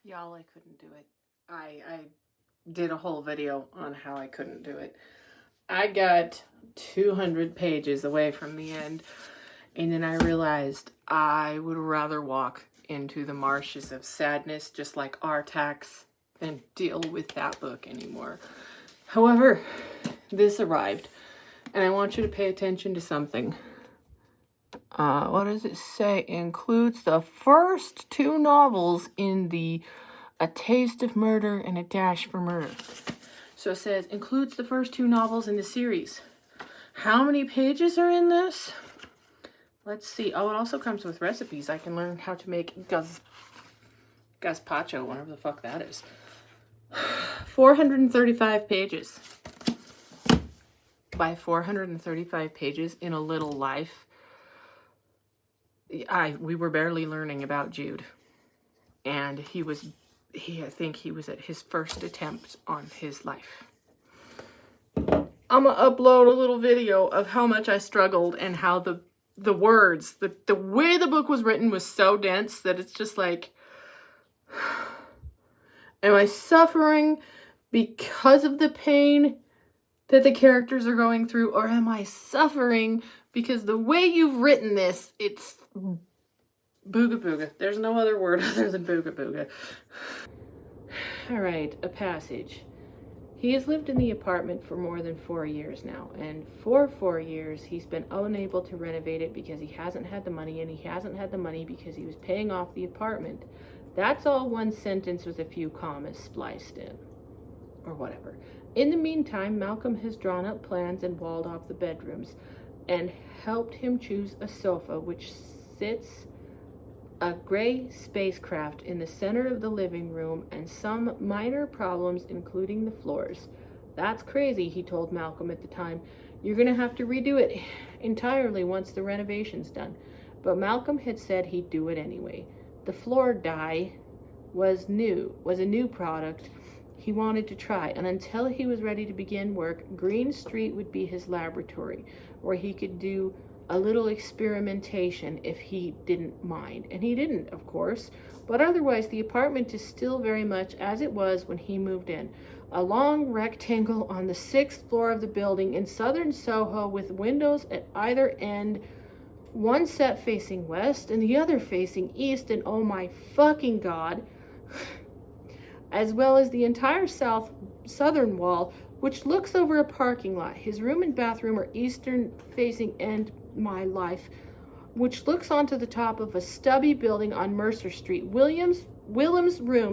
Y'all, I couldn't do it. I did a whole video on how I couldn't do it. I got 200 pages away from the end, and then I realized I would rather walk into the marshes of sadness, just like Artax, than deal with that book anymore. However, this arrived, and I want you to pay attention to something. What does it say? Includes the first 2 novels in the A Taste of Murder and A Dash for Murder. So it says, includes the first 2 novels in the series. How many pages are in this? Let's see. Oh, it also comes with recipes. I can learn how to make gazpacho, whatever the fuck that is. 435 pages. By 435 pages in a little life, we were barely learning about Jude. And I think he was at his first attempt on his life. I'm gonna upload a little video of how much I struggled and how the words, the way the book was written was so dense that it's just like, am I suffering because of the pain that the characters are going through, or am I suffering because the way you've written this, it's booga booga. There's no other word other than booga booga. All right, a passage. He has lived in the apartment for more than 4 years now, and for 4 years he's been unable to renovate it because he hasn't had the money, and he hasn't had the money because he was paying off the apartment. That's all one sentence with a few commas spliced in, or whatever. In the meantime, Malcolm has drawn up plans and walled off the bedrooms, and helped him choose a sofa which sits a gray spacecraft in the center of the living room, and some minor problems including the floors. That's crazy, he told Malcolm at the time. You're gonna have to redo it entirely once the renovation's done. But Malcolm had said he'd do it anyway. The floor dye was a new product he wanted to try, and until he was ready to begin work, Green Street would be his laboratory, where he could do a little experimentation if he didn't mind. And he didn't, of course, but otherwise the apartment is still very much as it was when he moved in. A long rectangle on the 6th floor of the building in southern Soho, with windows at either end, one set facing west and the other facing east, and oh my fucking god, as well as the entire southern wall, which looks over a parking lot. His room and bathroom are eastern facing, and my life, which looks onto the top of a stubby building on Mercer Street. Willem's room